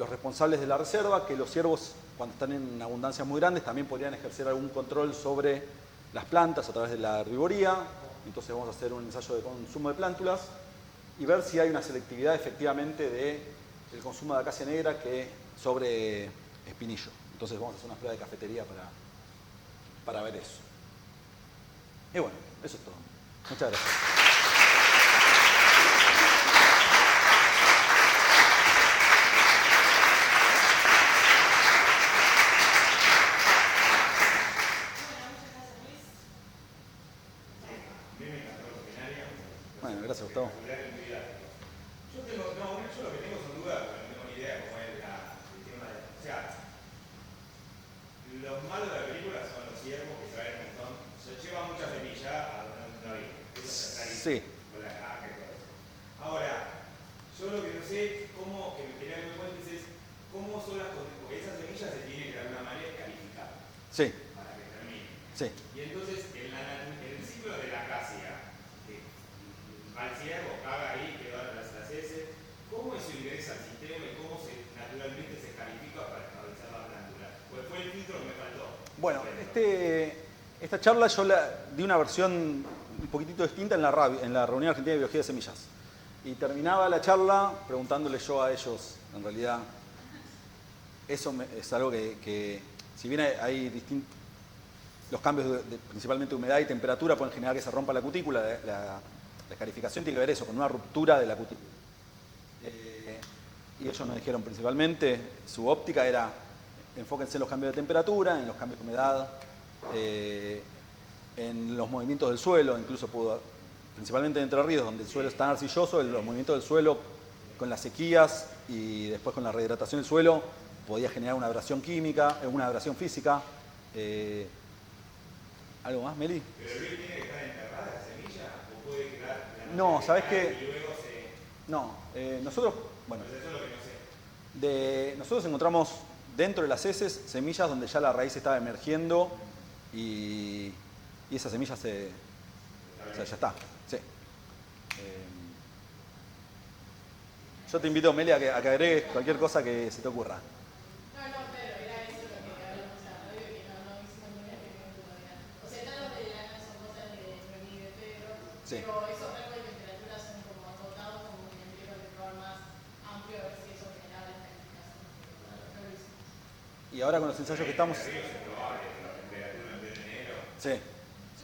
responsables de la reserva, que los ciervos, cuando están en abundancias muy grandes, también podrían ejercer algún control sobre las plantas a través de la herbivoría. Entonces vamos a hacer un ensayo de consumo de plántulas y ver si hay una selectividad efectivamente del consumo de acacia negra sobre espinillo. Entonces vamos a hacer una prueba de cafetería para ver eso. Y bueno, eso es todo. Muchas gracias. Bueno, gracias, Gustavo. Yo lo que tengo son dudas, porque no tengo ni idea de cómo es el tema de... O sea, los malos de la película son los ciervos que se ven un montón. Se lleva mucha semilla a donde no hay. Eso es clarísimo. Sí. Con la caja y todo eso. Ahora, yo lo que no sé, que me quería que me cuentes es cómo son las cosas, porque esas semillas se tienen que de alguna manera calificar. Sí. Para que termine. Sí. Y entonces, en el ciclo de la acacia, al ciervo, caga ahí, que van las heces, ¿cómo eso ingresa al sistema y cómo naturalmente se califica para estabilizar la glándula? Pues fue el filtro que me faltó. Bueno, esta charla yo di una versión un poquitito distinta en la Reunión Argentina de Biología de Semillas. Y terminaba la charla preguntándole yo a ellos, en realidad, eso es algo que si bien hay distintos... Los cambios principalmente de humedad y temperatura pueden generar que se rompa la cutícula. La escarificación tiene que ver eso, con una ruptura de la cutícula. Y ellos nos dijeron principalmente, su óptica era, enfóquense en los cambios de temperatura, en los cambios de humedad, en los movimientos del suelo, incluso principalmente en Entre Ríos, donde el suelo es tan arcilloso, los movimientos del suelo con las sequías y después con la rehidratación del suelo podía generar una abrasión química, una abrasión física. ¿Algo más, Meli? ¿Pero el tiene que estar enterrada la semilla o puede quedar? No, ¿sabés qué? Y luego se... No, nosotros, bueno, Pues eso es lo que no sé. Nosotros encontramos dentro de las heces semillas donde ya la raíz estaba emergiendo y esa semilla o sea, ya está. Sí. Yo te invito, Meli, a que agregues cualquier cosa que se te ocurra. Sí. Pero esos rangos de temperatura son como acotados, como que tendría que probar más amplio a ver si eso genera la calificación. Y ahora con los ensayos que estamos... Sí.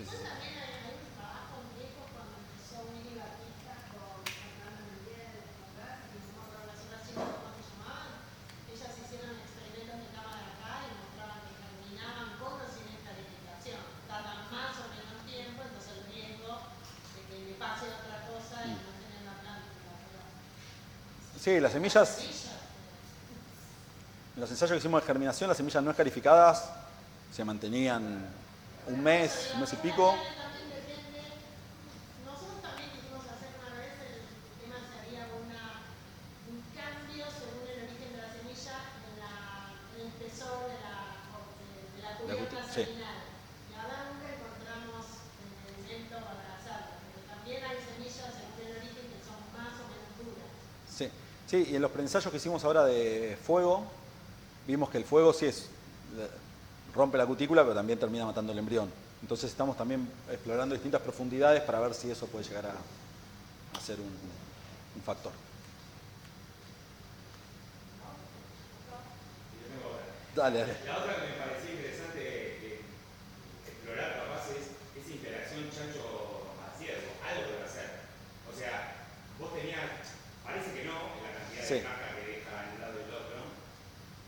También hay un trabajo viejo cuando empezó Willy Batista con Fernando Miguel, y no me acuerdo las otras chicas cómo se llamaban. Ellas hicieron experimentos de cámara acá y mostraban que germinaban con o sin escarificación. Tardan más o menos tiempo, entonces el riesgo de que le pase otra cosa y no tener la planta. Sí, las semillas... En los ensayos que hicimos de germinación, las semillas no escarificadas se mantenían un mes y pico. También depende. Nosotros también quisimos hacer una vez el tema si había un cambio según el origen de la semilla en el espesor de Sí, y en los preensayos que hicimos ahora de fuego, vimos que el fuego sí rompe la cutícula, pero también termina matando el embrión. Entonces estamos también explorando distintas profundidades para ver si eso puede llegar a ser un factor. Dale, dale. La otra que me pareció interesante explorar capaz es esa interacción chancho-ciervo, algo debe hacer. O sea, vos tenías, parece que no, en la cantidad Sí. de caca que deja en un lado del otro,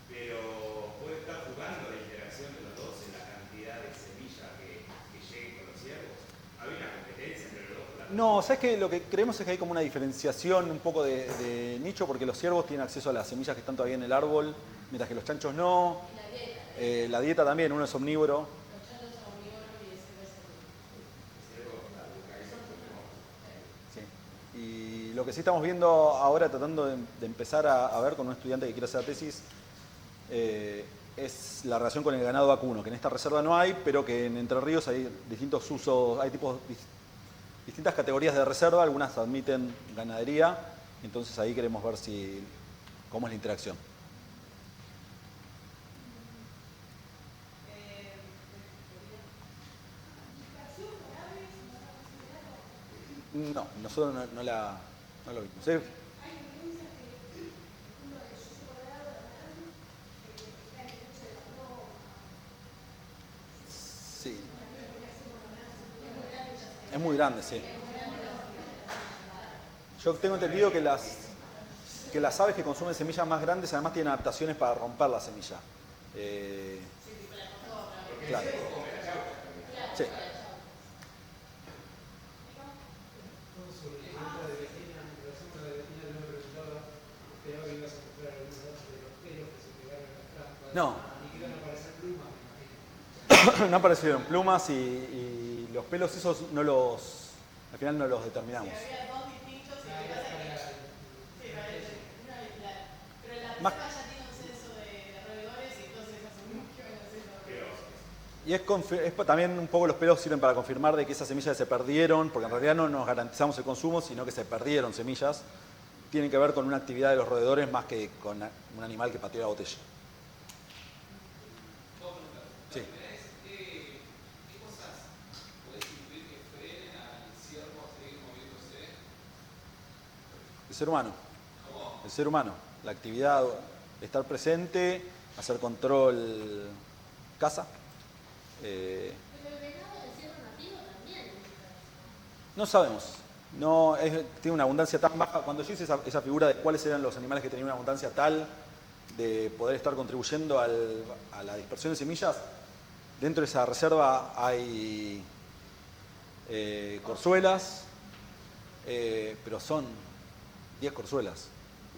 pero puede estar jugando la interacción de los dos en la cantidad de semillas que lleguen con los ciervos. ¿Había una competencia entre los dos? No, ¿sabes qué? Lo que creemos es que hay como una diferenciación un poco de nicho, porque los ciervos tienen acceso a las semillas que están todavía en el árbol, mientras que los chanchos no. Y la dieta. La dieta también, uno es omnívoro. Los chanchos son omnívoros y ese es Sí. Y lo que sí estamos viendo ahora, tratando de empezar a ver con un estudiante que quiere hacer tesis, es la relación con el ganado vacuno, que en esta reserva no hay, pero que en Entre Ríos hay distintos usos, hay distintas categorías de reserva, algunas admiten ganadería, entonces ahí queremos ver cómo es la interacción. No, nosotros no lo vimos. ¿Sí? Sí. Es muy grande, sí. Yo tengo entendido que las aves que consumen semillas más grandes además tienen adaptaciones para romper la semilla. Claro. Sí. No. No aparecieron plumas y los pelos esos al final no los determinamos. había dos distintos y que pasa que. Sí, parece. Pero la Más- reserva ya tiene un censo de roedores y entonces asumimos que van a ser los Y también un poco los pelos sirven para confirmar de que esas semillas se perdieron, porque en realidad no nos garantizamos el consumo, sino que se perdieron semillas. Tienen que ver con una actividad de los roedores más que con un animal que pateó la botella. Sí. ¿Qué cosas podés incluir que frenen al ciervo a seguir moviéndose? El ser humano. ¿Cómo? El ser humano. La actividad, estar presente, hacer control, caza. Pero el venado del ciervo nativo también. No sabemos. Tiene una abundancia tan baja. Cuando yo hice esa figura de cuáles eran los animales que tenían una abundancia tal de poder estar contribuyendo a la dispersión de semillas, dentro de esa reserva hay corzuelas, pero son 10 corzuelas.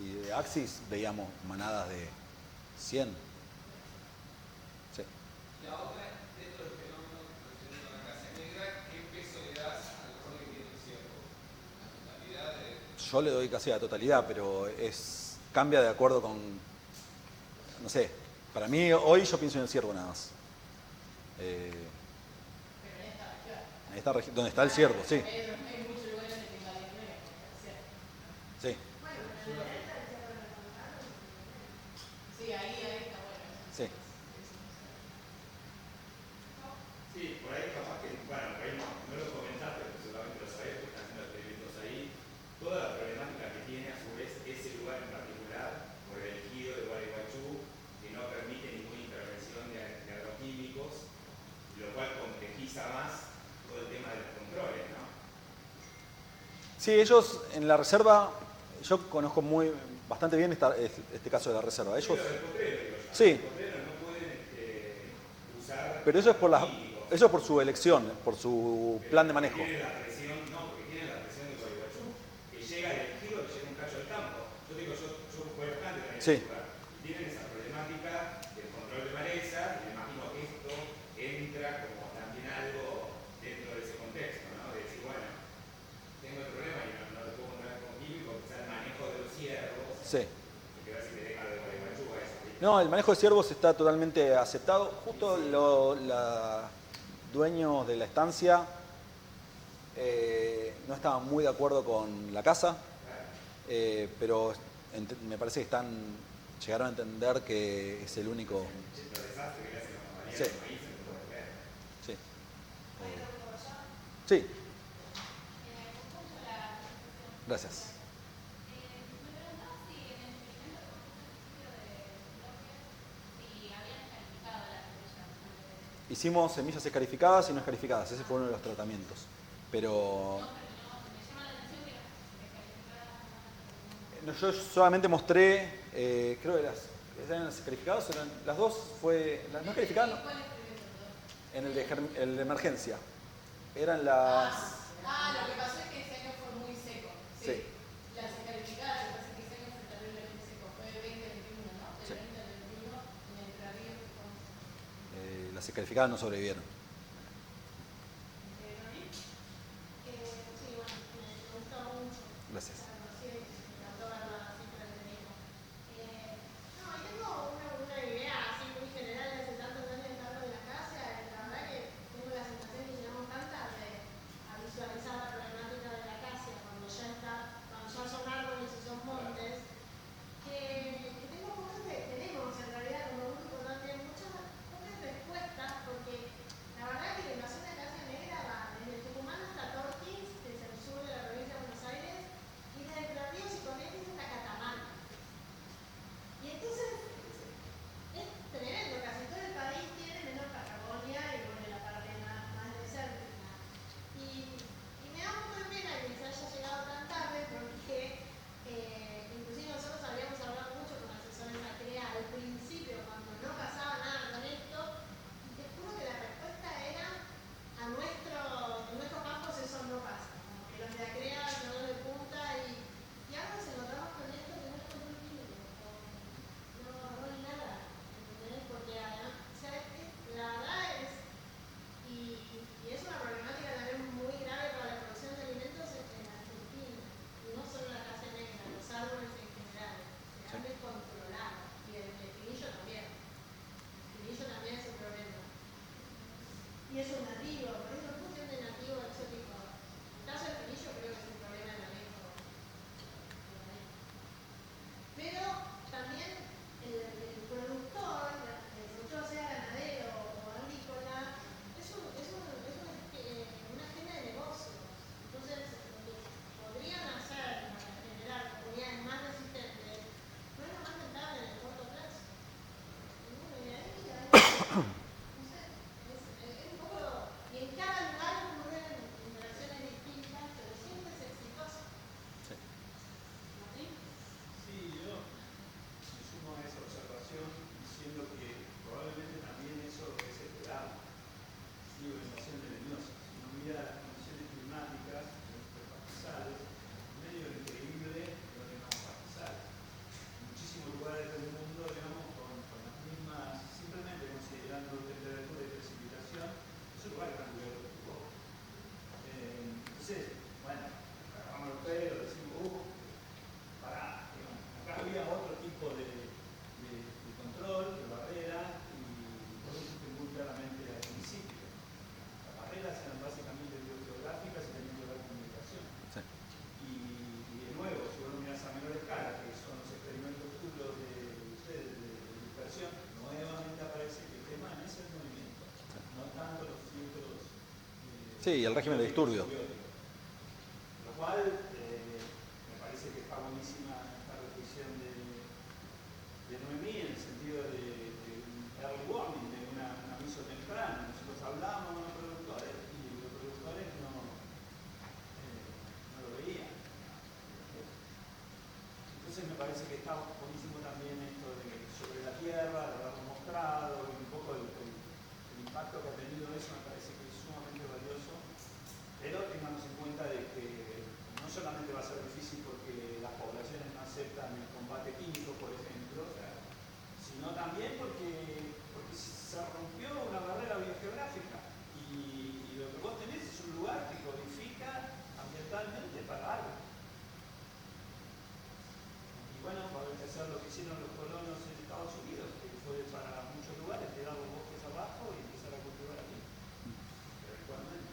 Y de Axis veíamos manadas de 100. Sí. La otra, dentro del fenómeno refiriendo a la caza negra, ¿qué peso le das al rol que tiene el ciervo? La totalidad de... Yo le doy casi la totalidad, pero cambia de acuerdo con, no sé, para mí hoy yo pienso en el ciervo nada más. Pero en esta región. En esta región, donde está el ciervo, sí. Hay muchos lugares en el que invadieron el ciervo. Sí, Sí, ahí está bueno. sí. Sí, por ahí capaz que, bueno, por ahí no lo comentaste, pero seguramente lo sabés, porque están haciendo experimentos ahí. Toda la problemática que tiene a su vez ese lugar en particular, por el ejido de Gualeguaychú, que no permite ninguna intervención de agroquímicos, lo cual complejiza más todo el tema de los controles, ¿no? Sí, ellos en la reserva, yo conozco bastante bien este caso de la reserva. Ellos, sí, Los potreros no pueden usar pero eso es por su elección, por su plan de manejo. tienen la presión, no, porque tienen la presión de Gualeguaychú, que llega del ejido, que llega un cacho al campo. Yo digo, yo fui bastante también en Sí. ese lugar. Tienen esa problemática del control de maleza, y me imagino que esto entra como también algo dentro de ese contexto, ¿no? De decir, bueno, tengo el problema y no lo puedo controlar con químicos, quizá el manejo de los ciervos, Sí. que ver si te deja de Gualeguaychú a eso. No, el manejo de ciervos está totalmente aceptado. Justo la dueños de la estancia no estaban muy de acuerdo con la caza, pero me parece que llegaron a entender que es el único... Los desastres que le hacen los mayoría Sí. de los países, no puede creer. Sí. ¿Hay algo por allá? Sí, Justo la presentación. gracias. Me preguntaba si en el experimento que vos hiciste al principio de bloques, si habían calificado las semillas. Hicimos semillas escarificadas y no escarificadas, ese fue uno de los tratamientos. Pero No, pero no, me llama la atención que las descalificadas no. yo solamente mostré, creo que eran las escarificadas, eran las dos, las no escarificadas, no, ¿Cuál experimento, perdón? en el de emergencia. Eran las... Lo que pasó es que ese año fue muy seco. Sí. Las escarificadas, lo que pasa es que ese año fue terriblemente seco. Fue 2021, ¿no? Sí. Del 20 al 21 en Entre Ríos. las escarificadas no sobrevivieron. Sí, bueno, me gustaba mucho. Gracias. La conocí y me encantó verla siempre de mismo. No, y tengo una idea así muy general de hace tantos años que hablo de la casa. La verdad que tengo la sensación que llegamos tan tarde a visualizar la problemática de la casa cuando ya son árboles y son montes, que tenemos en realidad como grupo también muchas pocas respuestas, porque la verdad que la invasión de Acacia Negra va desde Tucumán hasta Torquín, que es el sur de la provincia de Buenos Aires, y desde Entre Ríos y Corrientes hasta Catamarca. Y entonces es tremendo, casi todo el país tiene menos Patagonia y bueno, la parte más desértica. Y me da un poco de pena que se haya llegado tan tarde porque inclusive nosotros habíamos hablado mucho con asesores de ACREA al principio cuando no pasaba nada con esto y te juro que la respuesta era en nuestros campos eso no pasa, como que los de ACREA no dan de punta y ahora nos encontramos con esto que no es compatible, no es nada, ¿entendés? Porque además, ¿sabes qué? La verdad es y es una problemática también muy grave para la producción de alimentos en Argentina. Y no solo la casa negra, los árboles en general. Se han descontrolado. Y el pinillo también. El pinillo también es un problema. Y es un nativo, por eso es cuestión de nativo exótico. En el caso del pinillo creo que es un problema de manejo. Pero también el productor sea ganadero o agrícola, es una agenda de negocios. Entonces, lo que podrían hacer para generar comunidades más resistentes no es lo más rentable en el corto plazo. Y de ahí no sé, es un poco, y en cada lugar ocurren interacciones distintas, pero siempre es exitoso. ¿Martín? Sí, yo me sumo a esa observación diciendo que probablemente también eso es esperado. Invasión de leñosas. Si uno mira las condiciones climáticas de nuestros pastizales, es medio increíble lo de los pastizales. En muchísimos lugares del mundo, digamos, con las mismas, simplemente considerando temperatura y precipitación, esos lugares están cubiertos de fuego. Entonces, bueno, agarramos los pelos, decimos, pará, digamos, acá había otro tipo de control, de barrera, y por eso que muy claramente al principio. Las barreras eran básicamente biogeográficas y tenían que ver con comunicación. Sí. Y de nuevo, si uno miras a menor escala, que son los experimentos futuros de ustedes de dispersión, nuevamente aparece que el tema es el movimiento, no tanto los filtros. Sí, el régimen de disturbio. Lo cual me parece que está buenísima esta reflexión de Noemí en el sentido de early warning, de un aviso temprano. Nosotros hablábamos con los productores y los productores no lo veían. Entonces me parece que está buenísimo también esto de que sobre la tierra, lo hemos mostrado, y un poco el impacto que ha tenido eso me parece que es sumamente valioso, pero tengamos en cuenta de que no solamente va a ser difícil porque las poblaciones no aceptan el combate químico, por ejemplo, sino también porque se rompió una barrera biogeográfica y lo que vos tenés es un lugar que codifica ambientalmente para algo. Y bueno, va a haber que hacer lo que hicieron los colonos en Estados Unidos, que fue para muchos lugares tirar los bosques abajo y empezar a cultivar aquí. Pero igualmente